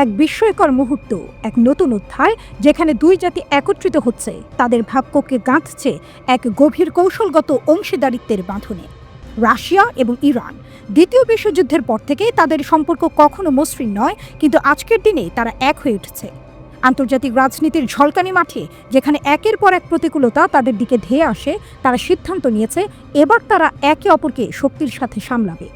এক বিস্ময়কর মুহূর্ত, এক নতুন অধ্যায় যেখানে দুই জাতি একত্রিত হচ্ছে, তাদের ভাগ্যকে গাঁথছে এক গভীর কৌশলগত অংশীদারিত্বের বাঁধনে। রাশিয়া এবং ইরান দ্বিতীয় বিশ্বযুদ্ধের পর থেকে তাদের সম্পর্ক কখনো মসৃণ নয়, কিন্তু আজকের দিনে তারা এক হয়ে উঠেছে। আন্তর্জাতিক রাজনীতির ঝলকানি মাঠে যেখানে একের পর এক প্রতিকূলতা তাদের দিকে ধেয়ে আসে, তারা সিদ্ধান্ত নিয়েছে এবার তারা একে অপরকে শক্তির সাথে সামলাবে।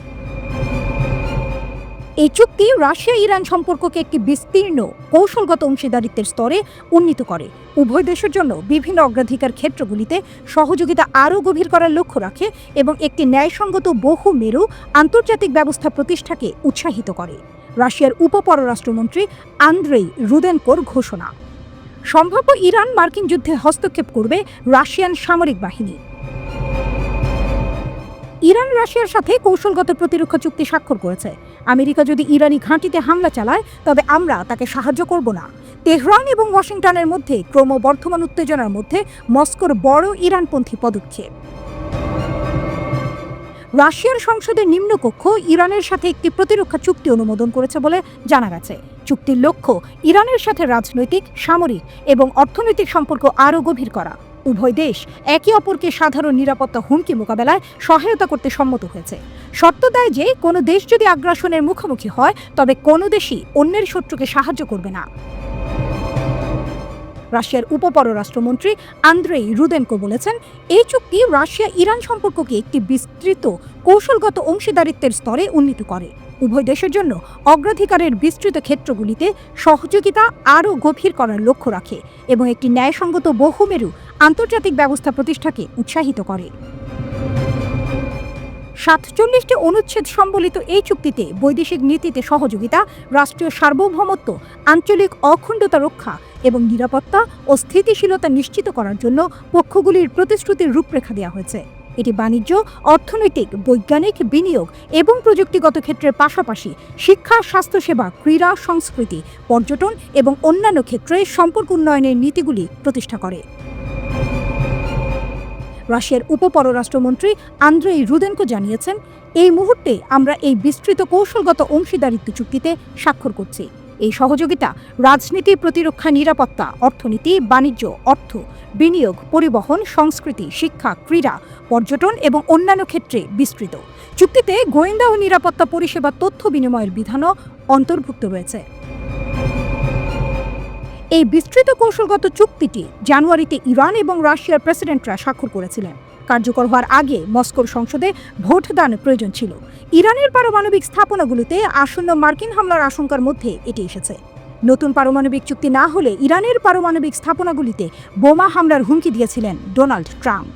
এই চুক্তি রাশিয়া ইরান সম্পর্ককে একটি বিস্তীর্ণ কৌশলগত অংশীদারিত্বের স্তরে উন্নীত করে, উভয় দেশের জন্য বিভিন্ন অগ্রাধিকার ক্ষেত্রগুলিতে সহযোগিতা আরও গভীর করার লক্ষ্য রাখে এবং একটি ন্যায়সঙ্গত বহু মেরু আন্তর্জাতিক ব্যবস্থা প্রতিষ্ঠাকে উৎসাহিত করে। রাশিয়ার উপপররাষ্ট্রমন্ত্রী আন্দ্রেই রুদেনকোর ঘোষণা, সম্ভাব্য ইরান মার্কিন যুদ্ধে হস্তক্ষেপ করবে রাশিয়ান সামরিক বাহিনী। ইরান রাশিয়ার সাথে কৌশলগত প্রতিরক্ষা চুক্তি স্বাক্ষর করেছে। আমেরিকা যদি ইরানি ঘাঁটিতে হামলা চালায় তবে আমরা তাকে সাহায্য করব না। তেহরান এবং ওয়াশিংটনের মধ্যে ক্রমবর্ধমান উত্তেজনার মধ্যে মস্কোর বড় ইরানপন্থী পদক্ষেপ। রাশিয়ার সংসদের নিম্নকক্ষ ইরানের সাথে একটি প্রতিরক্ষা চুক্তি অনুমোদন করেছে বলে জানা গেছে। চুক্তির লক্ষ্য ইরানের সাথে রাজনৈতিক, সামরিক এবং অর্থনৈতিক সম্পর্ক আরও গভীর করা। উভয় দেশ একে অপরকে সাধারণ নিরাপত্তা হুমকি মোকাবেলায় সহায়তা করতে সম্মত হয়েছে। শর্ত দেয় যে কোনো দেশ যদি আগ্রাসনের মুখোমুখি হয় তবে কোনো দেশই অন্যের শত্রুকে সাহায্য করবে না। রাশিয়ার উপপররাষ্ট্রমন্ত্রী আন্দ্রেই রুদেনকো বলেছেন, এই চুক্তি রাশিয়া ইরান সম্পর্ককে একটি বিস্তৃত কৌশলগত অংশীদারিত্বের স্তরে উন্নীত করে, উভয় দেশের জন্য অগ্রাধিকারের বিস্তৃত ক্ষেত্রগুলিতে সহযোগিতা আরও গভীর করার লক্ষ্য রাখে এবং একটি ন্যায়সঙ্গত বহুমেরু আন্তর্জাতিক ব্যবস্থা প্রতিষ্ঠাকে উৎসাহিত করে। 47টি অনুচ্ছেদ সম্বলিত এই চুক্তিতে বৈদেশিক নীতিতে সহযোগিতা, রাষ্ট্রীয় সার্বভৌমত্ব, আঞ্চলিক অখণ্ডতা রক্ষা এবং নিরাপত্তা ও স্থিতিশীলতা নিশ্চিত করার জন্য পক্ষগুলির প্রতিশ্রুতির রূপরেখা দেওয়া হয়েছে। এটি বাণিজ্য, অর্থনৈতিক, বৈজ্ঞানিক, বিনিয়োগ এবং প্রযুক্তিগত ক্ষেত্রের পাশাপাশি শিক্ষা, স্বাস্থ্যসেবা, ক্রীড়া, সংস্কৃতি, পর্যটন এবং অন্যান্য ক্ষেত্রে সম্পর্ক উন্নয়নের নীতিগুলি প্রতিষ্ঠা করে। রাশিয়ার উপপররাষ্ট্রমন্ত্রী আন্দ্রেই রুদেনকো জানিয়েছেন, এই মুহূর্তে আমরা এই বিস্তৃত কৌশলগত অংশীদারিত্ব চুক্তিতে স্বাক্ষর করছি। এই সহযোগিতা রাজনীতি, প্রতিরক্ষা, নিরাপত্তা, অর্থনীতি, বাণিজ্য, অর্থ, বিনিয়োগ, পরিবহন, সংস্কৃতি, শিক্ষা, ক্রীড়া, পর্যটন এবং অন্যান্য ক্ষেত্রে বিস্তৃত। চুক্তিতে গোয়েন্দা ও নিরাপত্তা পরিষেবা তথ্য বিনিময়ের বিধানও অন্তর্ভুক্ত রয়েছে। এই বিস্তৃত কৌশলগত চুক্তিটি জানুয়ারিতে ইরান এবং রাশিয়ার প্রেসিডেন্টরা স্বাক্ষর করেছিলেন। কার্যকর হওয়ার আগে মস্কোর সংসদে ভোটদান প্রয়োজন ছিল। ইরানের পারমাণবিক স্থাপনাগুলোতে আসন্ন মার্কিন হামলার আশঙ্কার মধ্যে এটি এসেছে। নতুন পারমাণবিক চুক্তি না হলে ইরানের পারমাণবিক স্থাপনাগুলিতে বোমা হামলার হুমকি দিয়েছিলেন ডোনাল্ড ট্রাম্প।